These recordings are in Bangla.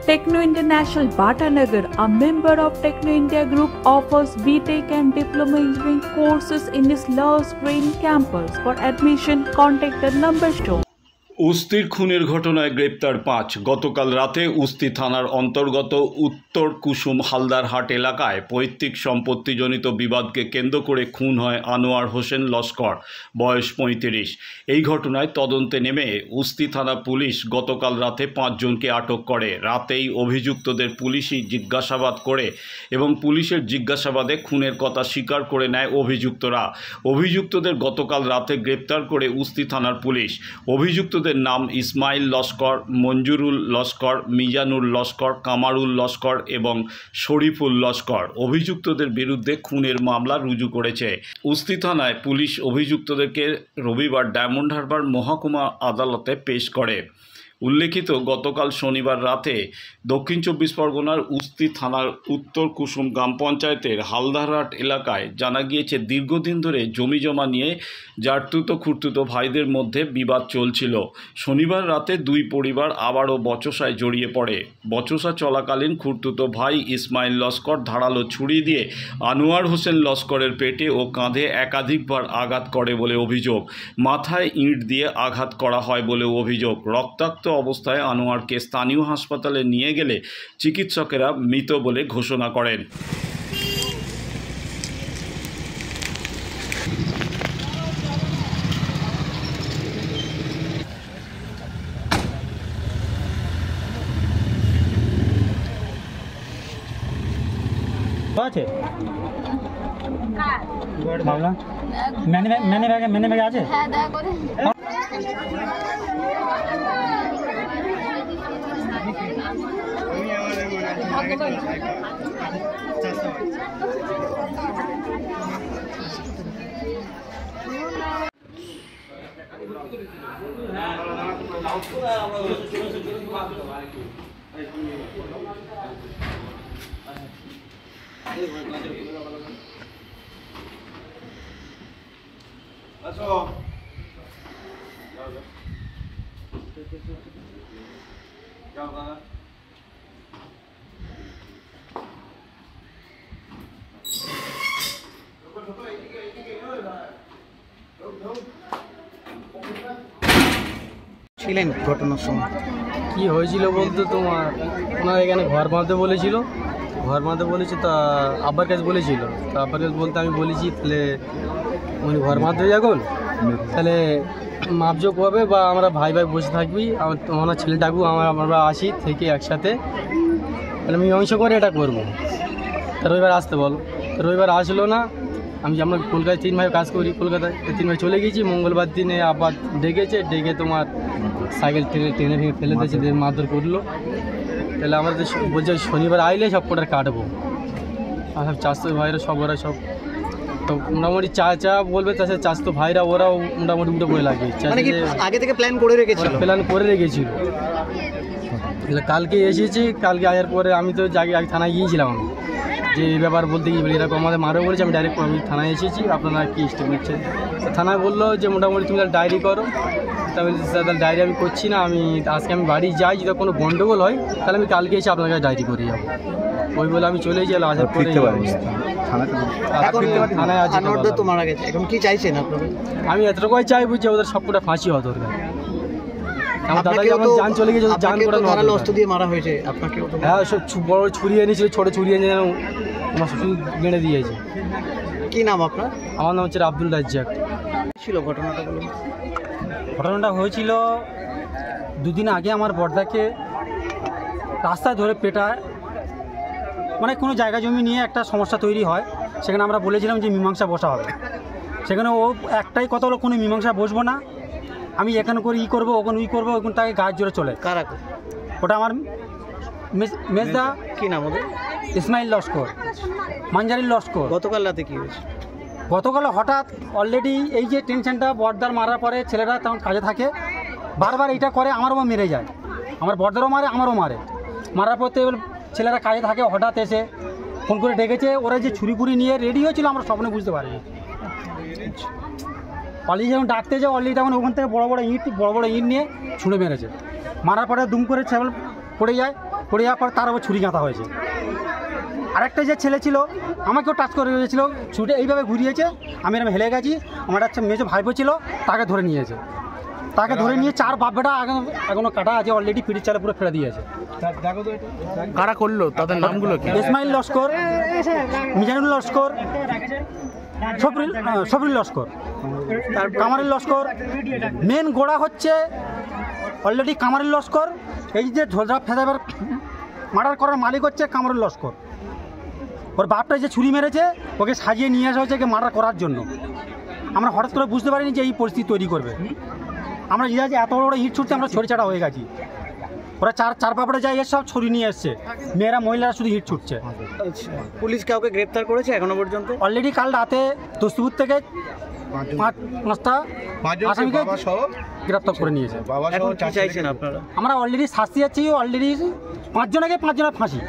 Techno International Bhatanagar, a member of Techno India Group, offers BTech and Diploma Engineering courses in its Lush Green campus. For admission, contact the number shown. উস্তির খুনের ঘটনায় গ্রেপ্তার ৫। গতকাল রাতে উস্তি থানার অন্তর্গত উত্তর কুসুম হালদারহাট এলাকায় পৈতৃক সম্পত্তিজনিত বিবাদকে কেন্দ্র করে খুন হয় আনোয়ার হোসেন লস্কর, বয়স ৩৫। এই ঘটনায় তদন্তে নেমে উস্তি থানা পুলিশ গতকাল রাতে ৫ জনকে আটক করে। রাতেই অভিযুক্তদের পুলিশি জিজ্ঞাসাবাদ করে এবং পুলিশের জিজ্ঞাসাবাদে খুনের কথা স্বীকার করে নেয় অভিযুক্তরা। অভিযুক্তদের গতকাল রাতে গ্রেপ্তার করে উস্তি থানার পুলিশ। অভিযুক্তদের নাম ইসমাইল লস্কর, মঞ্জুরুল লস্কর, মিজানুর লস্কর, কামারুল লস্কর এবং শরীফুল লস্কর। অভিযুক্তদের বিরুদ্ধে খুনের মামলা রুজু করেছে। উস্তি থানায় পুলিশ অভিযুক্তদেরকে রবিবার ডায়মন্ড হারবার মহকুমা আদালতে পেশ করে। উল্লেখিত, গতকাল শনিবার রাতে দক্ষিণ ২৪ পরগনার উস্তি থানার উত্তর কুসুম গ্রাম পঞ্চায়েতের হালদারহাট এলাকায় জানা গিয়েছে দীর্ঘদিন ধরে জমিজমা নিয়ে জারতুতো খুঁড়তুতো ভাইদের মধ্যে বিবাদ চলছিল। শনিবার রাতে দুই পরিবার আবারও বচসায় জড়িয়ে পড়ে। বচসা চলাকালীন খুঁড়তুতো ভাই ইসমাইল লস্কর ধারালো ছুরি দিয়ে আনোয়ার হোসেন লস্করের পেটে ও কাঁধে একাধিকবার আঘাত করে বলে অভিযোগ। মাথায় ইঁট দিয়ে আঘাত করা হয় বলে অভিযোগ। রক্তাক্ত অবস্থায় আনোয়ারকে স্থানীয় হাসপাতালে নিয়ে গেলে চিকিৎসকেরা মৃত বলে ঘোষণা করেন। আছে मैंने बैग আছে হ্যাঁ দয়া করে আসো যাও দাদা ছিলেন ঘটনার সময় কি হয়েছিল বলতে তোমার ওনার এখানে ঘর বাঁধতে বলেছিল, তা আব্বার কাছে বলেছিল। তো আব্বার কাছে বলতে আমি বলেছি তাহলে উনি ঘর বাঁধতে যখন তাহলে মাপজোক হবে বা আমরা ভাই ভাই বসে থাকবি, ওনার ছেলে ডাকবো, আমরা আসি থেকে একসাথে তাহলে মীমাংসা করে এটা করবো। তা রবিবার আসতে বলো, তো রবিবার আসলো না। আমরা কলকাতায় 3 ভাই কাজ করি, কলকাতায় 3 ভাই চলে গেছি। মঙ্গলবার দিনে আবার ডেকে তোমার সাইকেল টেনে ফেলে দিয়েছে, মারধর করলো। তাহলে আমরা তো বলছে শনিবার আইলে সব কোটার কাটবো। আর সব চাষতো ভাইরা সব ওরা সব তো মোটামুটি চা বলবে, তাছাড়া চাষতো ভাইরা ওরাও মোটামুটি উঠে পড়ে লাগে। আগে থেকে প্ল্যান করে রেখেছিল। কালকে এসেছি, কালকে আসার পরে আমি তো আগে থানায় গিয়েছিলাম, যে এই ব্যাপার বলতে গিয়ে এরকম আমাদের মারও বলেছে। আমি ডাইরেক্ট থানায় এসেছি, আপনারা কী স্টেপ নিচ্ছেন? থানায় বললো যে মোটামুটি তুমি তাহলে ডায়েরি করো। তাহলে ডায়েরি আমি করছি না, আজকে আমি বাড়ি যাই, যদি কোনো গন্ডগোল হয় তাহলে আমি কালকে এসে আপনার কাছে ডায়েরি করে যাবো। ওই বলে আমি চলে যাই। আসার পরে থানায় আছি তো মারা গেছে। এখন কি চাইছেন আপনারা? আমি এতটুকুই চাইবো যে ওদের সবকটা ফাঁসি হওয়া দরকার। আমার দাদা যেমন জান চলে গেছে, জান করে অস্ত্র দিয়ে মারা হয়েছে আপনাকে? হ্যাঁ, সব বড় ছুরি এনেছিল, ছোটো ছুরি এনে যেন আমার শ্বশুর গেঁড়ে দিয়েছে। কী নাম আপনার? আমার নাম হচ্ছে আব্দুল রাজ্জাক। ছিল ঘটনাটা বলুন। ঘটনাটা হয়েছিল 2 দিন আগে। আমার বড়দাকে রাস্তায় ধরে পেটায়, মানে কোনো জায়গা জমি নিয়ে একটা সমস্যা তৈরি হয়। সেখানে আমরা বলেছিলাম যে মীমাংসা বসা হবে। সেখানে ও একটাই কথা হলো, কোনো মীমাংসা বসবো না, আমি এখানে করে করবো, ওখানে করবো, ওখানে তাকে গাছ জোরে চলে। কারা? ওটা আমার মেজদা। কী নাম ওদের? ইসমাইল লস্কর, মানজারিল লস্কর। গতকাল রাতে কী হয়েছে? গতকাল হঠাৎ অলরেডি এই যে টেনশনটা, বর্দার মারার পরে ছেলেরা তখন কাজে থাকে, বারবার এইটা করে, আমারও মেরে যায়। আমার বর্দারও মারে, আমারও মারার পর তো ছেলেরা কাজে থাকে। হঠাৎ এসে ফোন করে ডেকেছে। ওরা যে ছুরি নিয়ে রেডি হয়েছিল আমরা স্বপ্নে বুঝতে পারিনি। পালিয়ে যখন ডাকতে যাও অলরেডি তখন ওখান থেকে বড় বড় ইট নিয়ে ছুঁড়ে মেরেছে। মারার পরে দুম করে পড়ে যায়, পড়ে যাওয়ার পর তার আবার ছুরি গাঁথা হয়েছে। আরেকটা যে ছেলে ছিল আমাকেও টাচ করে গিয়েছিল, ছুটে এইভাবে ঘুরিয়েছে, আমি এরকম হেলে গেছি, আমার একটা মেজো ভাইপো ছিল তাকে ধরে নিয়েছে, তাকে ধরে নিয়ে 4 বাপ বেটা এখনো কাটা আছে, অলরেডি পিঠের চালে পুরো ফেলে দিয়েছে। কারা করলো তাদের নামগুলো কি? ইসমাইল লস্কর, মিজানুল লস্কর, সবরিল লস্কর, কামারুল লস্কর। মেন গোড়া হচ্ছে অলরেডি কামারুল লস্কর। এই যে ঝোঝা ফেদাবার মার্ডার করার মালিক হচ্ছে কামারুল লস্কর। ওর বাপটা যে ছুরি মেরেছে ওকে সাজিয়ে নিয়ে আসা হয়েছে মার্ডার করার জন্য। আমরা হঠাৎ করে বুঝতে পারিনি যে এই পরিস্থিতি তৈরি করবে। আমরা যে এত বড় ইট ছুটতে আমরা ছড়িছাড়া হয়ে গেছি। ওরা চার পাপড়ে যায় সব ছড়ি নিয়ে এসছে, মেয়েরা মহিলারা শুধু হিট ছুটছে। পুলিশ কাউকে গ্রেপ্তার করেছে এখনো পর্যন্ত? অলরেডি কাল রাতে দস্তুপুর থেকে 5টা আসামিকে গ্রেপ্তার করে নিয়েছে। এখন কি চাইছেন আপনারা? আমরা অলরেডি শাস্তি যাচ্ছি, অলরেডি 5 জনকে 5 জনের ফাঁসি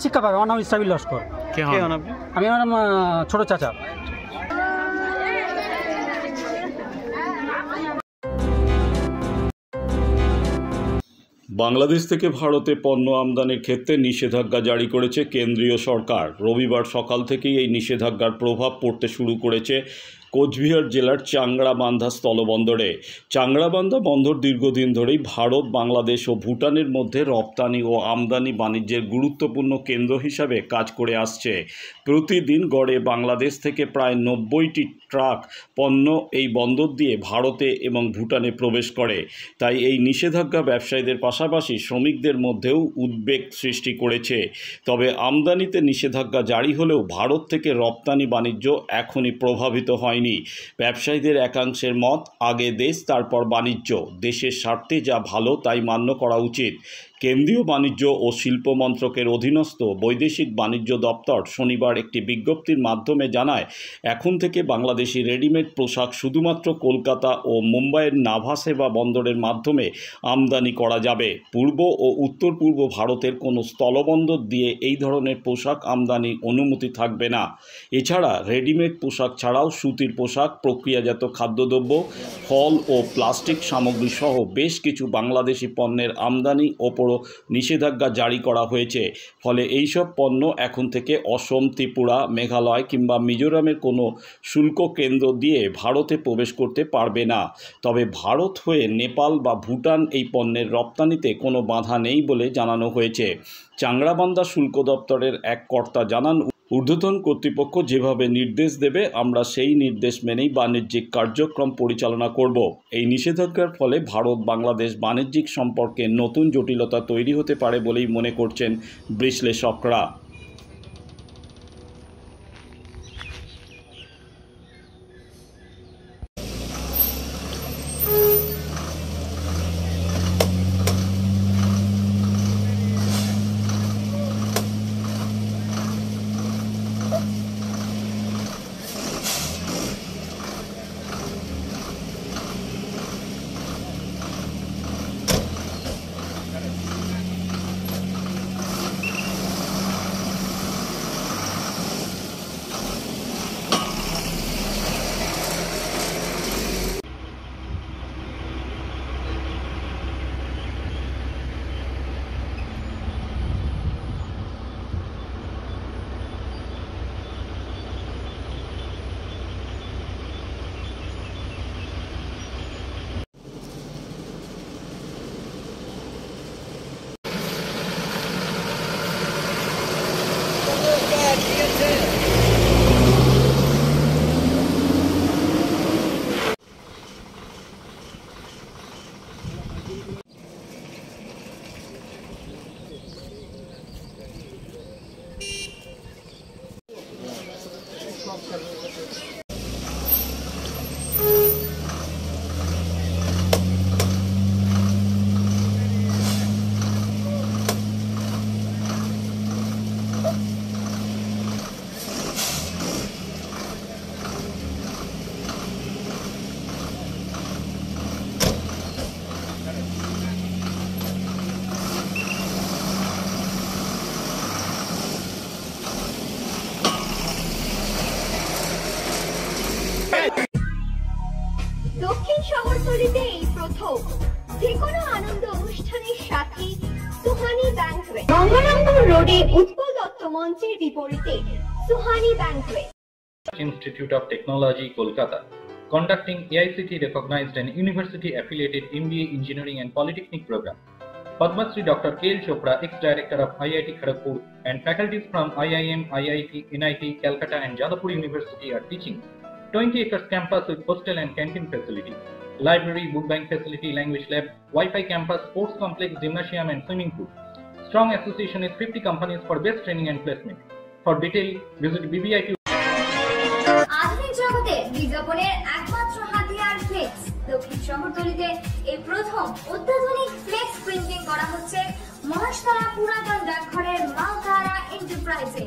শিক্ষা পাবে। আমার নাম ইসমাইল লস্কর। আমি আমার ছোট চাচা। বাংলাদেশ থেকে ভারতে পণ্য আমদানির ক্ষেত্রে নিষেধাজ্ঞা জারি করেছে কেন্দ্রীয় সরকার। রবিবার সকাল থেকেই এই নিষেধাজ্ঞার প্রভাব পড়তে শুরু করেছে কোচবিহার জেলার চাংড়াবান্ধা স্থলবন্দরে। চাংড়াবান্ধা বন্দর দীর্ঘদিন ধরেই ভারত, বাংলাদেশ ও ভুটানের মধ্যে রপ্তানি ও আমদানি বাণিজ্যের গুরুত্বপূর্ণ কেন্দ্র হিসাবে কাজ করে আসছে। প্রতিদিন গড়ে বাংলাদেশ থেকে প্রায় 90টি ট্রাক পণ্য এই বন্দর দিয়ে ভারতে এবং ভুটানে প্রবেশ করে। তাই এই নিষেধাজ্ঞা ব্যবসায়ীদের পাশাপাশি শ্রমিকদের মধ্যেও উদ্বেগ সৃষ্টি করেছে। তবে আমদানিতে নিষেধাজ্ঞা জারি হলেও ভারত থেকে রপ্তানি বাণিজ্য এখনই প্রভাবিত হয়নি। ব্যবসায়ীদের একাংশের মত, আগে দেশ তারপর বাণিজ্য, দেশের স্বার্থে যা ভালো তাই মান্য করা উচিত। কেন্দ্রীয় বাণিজ্য ও শিল্প মন্ত্রকের অধীনস্থ বৈদেশিক বাণিজ্য দপ্তর শনিবার একটি বিজ্ঞপ্তির মাধ্যমে জানায়, এখন থেকে বাংলাদেশি রেডিমেড পোশাক শুধুমাত্র কলকাতা ও মুম্বাইয়ের নাভাসেবা বন্দরের মাধ্যমে আমদানি করা যাবে। পূর্ব ও উত্তর পূর্ব ভারতের কোনো স্থলবন্দর দিয়ে এই ধরনের পোশাক আমদানি অনুমতি থাকবে না। এছাড়া রেডিমেড পোশাক ছাড়াও সুতির পোশাক, প্রক্রিয়াজাত খাদ্যদ্রব্য, ফল ও প্লাস্টিক সামগ্রী সহ বেশ কিছু বাংলাদেশি পণ্যের আমদানি ওপর নিষেধাজ্ঞা জারি করা হয়েছে। ফলে এইসব পণ্য এখন থেকে অসম, ত্রিপুরা, মেঘালয় কিংবা মিজোরামের কোনো শুল্ক কেন্দ্র দিয়ে ভারতে প্রবেশ করতে পারবে না। তবে ভারত হয়ে নেপাল বা ভুটান এই পণ্যের রপ্তানিতে কোনো বাধা নেই বলে জানানো হয়েছে। চাংড়াবান্ধা শুল্ক দপ্তরের এক কর্তা জানান, ঊর্ধ্বতন কর্তৃপক্ষ যেভাবে নির্দেশ দেবে আমরা সেই নির্দেশ মেনেই বাণিজ্যিক কার্যক্রম পরিচালনা করব। এই নিষেধাজ্ঞার ফলে ভারত বাংলাদেশ বাণিজ্যিক সম্পর্কে নতুন জটিলতা তৈরি হতে পারে বলেই মনে করছেন বিশ্লেষকরা। দক্ষিণ শহরতলিতে এই প্রথম যে কোনো আনন্দ অনুষ্ঠানের সাথে সুহানি ব্যাংকওয়ে, গঙ্গারামপুর রোডে উৎপল দত্ত মঞ্চের বিপরীতে Suhani ব্যাংকওয়ে। Institute of Technology, Kolkata, conducting AICT recognized and university affiliated MBA Engineering and Polytechnic program. Padma Shri Dr. K. L. Chopra, ex-director of IIT Kharagpur, and faculties from IIM, IIT, NIT, Calcutta and Jadavpur University are teaching. 20 acres campus with hostel and canteen facility, library, book bank facility, language lab, Wi-Fi campus, sports complex, gymnasium and swimming pool. Strong association with 50 companies for best training and placement. For detail, visit BBIT. আধুনিক জগতে বিজ্ঞাপনের একমাত্র হাতিয়ার ফ্লেক্স। দক্ষিণ শহরতলিতে এই প্রথম অত্যাধুনিক ফ্লেক্স প্রিন্টিং করা হচ্ছে মহাশতলা পুরাতন ডাকঘরের মা তারা এন্টারপ্রাইজে।